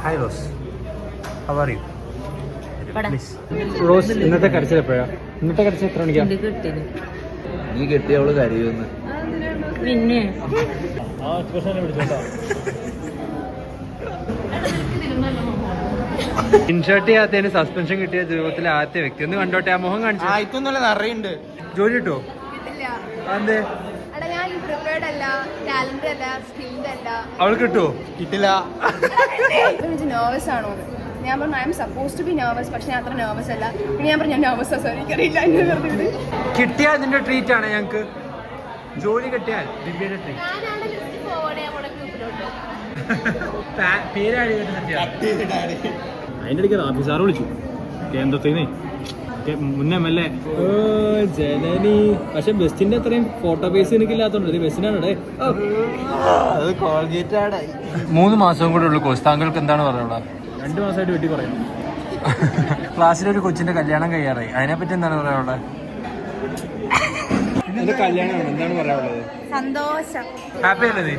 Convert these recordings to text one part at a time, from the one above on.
Hi rose, how are you? Rose ഇന്നത്തെ കരച്ചിൽ എപ്പോഴാ? ഇന്നത്തെ കരച്ചിൽ എത്ര മണിക്കാ? നീ കെട്ടിയവള് കരയുമെന്ന്. പിന്നെ ഇൻഷർട്ട് ചെയ്യാത്തതിന് സസ്പെൻഷൻ കിട്ടിയ ജീവിതത്തിലെ ആദ്യത്തെ വ്യക്തി. ഒന്ന് കണ്ടോട്ടെ, ആ മുഖം കാണിച്ചു. ഇതൊന്നുമല്ല, നിറയുണ്ട്. ജോലി കിട്ടുമോ? അതെ, അവൾക്ക് കിട്ടുമോ? കിട്ടില്ല. നെർവസ് ആണോ? ഞാൻ പറഞ്ഞു I am suppose to be nervous, പക്ഷെ ഞാൻ അത്ര നെർവസ് അല്ല. പിന്നെ ഞാൻ പറഞ്ഞു ഞാൻ നെർവസ് സോറി എനിക്കറിയില്ല. കിട്ടിയാൽ അതിന്റെ ട്രീറ്റ് ആണ് ഞങ്ങക്ക്. ജോലി കിട്ടിയാൽ ദിവ്യയുടെ ട്രീറ്റ്. അതിന്റെ ഇടയ്ക്ക് ഓഫീസാറ് വിളിച്ചു കേന്ദ്രത്തിൽ മുന്നേ അല്ലേ ജനനി. പക്ഷെ ബെസ്റ്റിന്റെ അത്രയും ഫോട്ടോ ബേസ് എനിക്കില്ലാത്തോണ്ട് ബെസ്റ്റിനാണ്. 3 മാസവും കൂടെ ഉള്ളു കോഴ്സ്. താങ്കൾക്ക് എന്താണ് പറയാനുള്ളത്? 2 മാസമായിട്ട് വെട്ടി പറയണം. ക്ലാസ്സിലൊരു കൊച്ചിന്റെ കല്യാണം കഴിയാറായി, അതിനെപ്പറ്റി എന്താണ് പറയാനുള്ളത്? കല്യാണമാണ്, എന്താണ് പറയാനുള്ളത്? സന്തോഷം. ഹാപ്പി അല്ലേ നീ?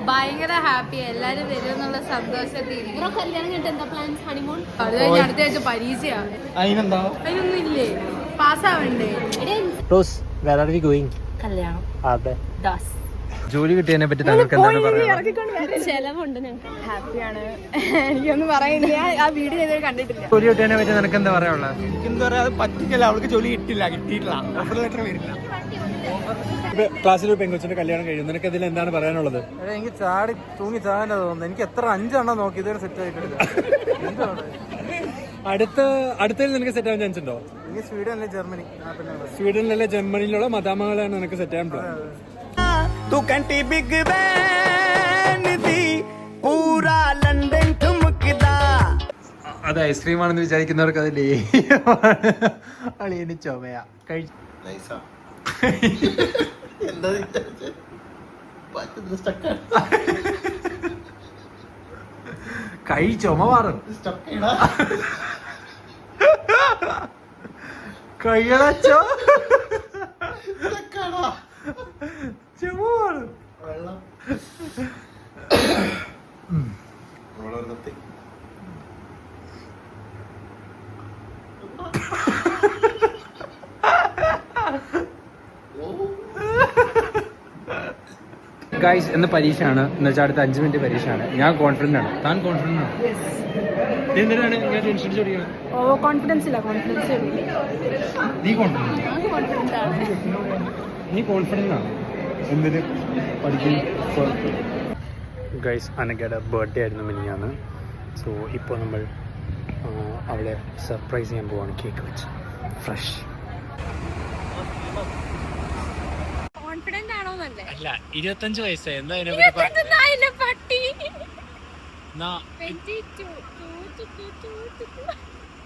ഭയങ്കര ഹാപ്പി. എല്ലാരും വരും എന്നുള്ള സന്തോഷത്തിൽ കല്യാണം കഴിഞ്ഞിട്ട് എന്താ പ്ലാൻസ്? ഹണിമൂൺ. അത് കഴിഞ്ഞ് അടുത്ത ആഴ്ച പരീക്ഷയാണ്. അതിനെന്താ? അതിനൊന്നും ഇല്ലേ? പാസ്സാവണ്ടേ? Rose, where are we going? കല്യാണം. അതെ. ദാസ്. ജോലി കിട്ടിയതിനെ പറ്റി താങ്കൾക്ക് എന്താണ് പറയാനുള്ളത്? ചെലവുണ്ട് ഞങ്ങൾക്ക്. ഹാപ്പിയാണ്. എനിക്കൊന്നും പറയുന്നില്ല. ആ വീഡിയോ ഇതുവരെ കണ്ടിട്ടില്ല. ജോലി കിട്ടിയതിനെ പറ്റി നിനക്ക് എന്താ പറയാനുള്ളത്? എനിക്കെന്താ പറയാ, അത് പറ്റില്ല. അവൾക്ക് ജോലി കിട്ടിയിട്ടില്ല. ഓഫർ ലെറ്റർ വരില്ല. ക്ലാസ്സിൽ ഒരു പെൺകൊച്ചിന്റെ കല്യാണം കഴിയും, നിനക്ക് ഇതിൽ എന്താണ് പറയാനുള്ളത്? എനിക്ക് തൂങ്ങി ചാകാനാ തോന്നുന്നു. എനിക്ക് എത്ര 5 എണ്ണം നോക്കി ഇതുവരെ സെറ്റ് ആയിട്ടില്ല. അടുത്തതിൽ നിനക്ക് സെറ്റ് ആവാൻ ചാൻസ് ഉണ്ടോ? എനിക്ക് സ്വീഡനിലെ ജർമ്മനി, പിന്നെ സ്വീഡനിലെ ജർമ്മനിയിലുള്ള മദാമകളാണ് നിനക്ക് സെറ്റ് ആവാൻ പറ്റും. അത് ഐസ്ക്രീം ആണെന്ന് വിചാരിക്കുന്നവർക്ക് അത് അളിയന് ചുമയാ. കൈ ചുമ മാറും. കൈയടച്ചോ ചുമ മാറും. ഗൈസ്, ഇന്ന് പരീക്ഷയാണ്. എന്ന് വെച്ചാൽ അടുത്ത 5 മിനിറ്റ് പരീക്ഷയാണ്. ഞാൻ കോൺഫിഡന്റ് ആണ്. താൻ കോൺഫിഡന്റ് ആണ്? എന്തിനാണ് ഞാൻ ടെൻഷൻ ചോദിക്കുന്നത്? കോൺഫിഡൻസ് ഇല്ല. കോൺഫിഡൻസ് നീ കോൺഫിഡന്റ്? നീ കോൺഫിഡന്റ് ആണ് എന്തിന് പഠിക്കും? ഗൈസ്, അനഘയുടെ ബർത്ത്ഡേ ആയിരുന്നു മിനിഞ്ഞാന്ന്. സോ ഇപ്പോൾ നമ്മൾ അവളെ സർപ്രൈസ് ചെയ്യാൻ പോവാണ്. കേക്ക് വെച്ച് ഫ്രഷ്. കോൺഫിഡന്റ് ആണോന്നല്ലേ? അല്ല, 25 വയസ്സായി. എന്താ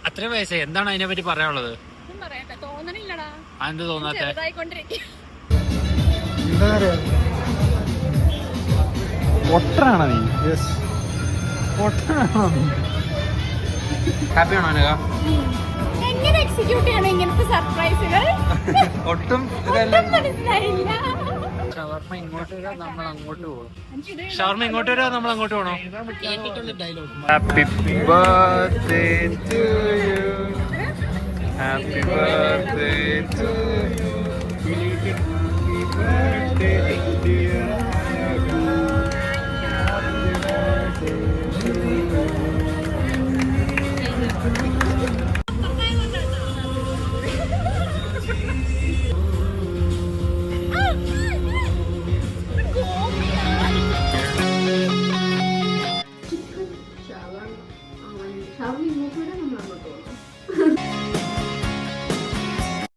അത്ര വയസ്സായി, എന്താണ് അതിനെ പറ്റി പറയാനുള്ളത്? തോന്നണില്ലടാ. അതെന്ത് തോന്നാത്ത? ഒട്ടറാണോ നീ? ഒട്ടറാണോ നീ? ഹാപ്പി ആണോ അനഘ? എങ്ങനെ എക്സിക്യൂട്ട് ചെയ്യണം ഇങ്ങനത്തെ സർപ്രൈസുകൾ? ഒട്ടും മനസ്സിലായില്ല. ഷവർമ ഇങ്ങോട്ട് വരാം, നമ്മൾ അങ്ങോട്ട് പോകും. ഷവർമ ഇങ്ങോട്ട് വരാം, നമ്മൾ അങ്ങോട്ട് പോകണോ? Happy birthday to you, happy birthday to you, happy birthday dear ഷവർമ ഇങ്ങോട്ട് വരാൻ നമ്മൾ അങ്ങോട്ട് പോകണം.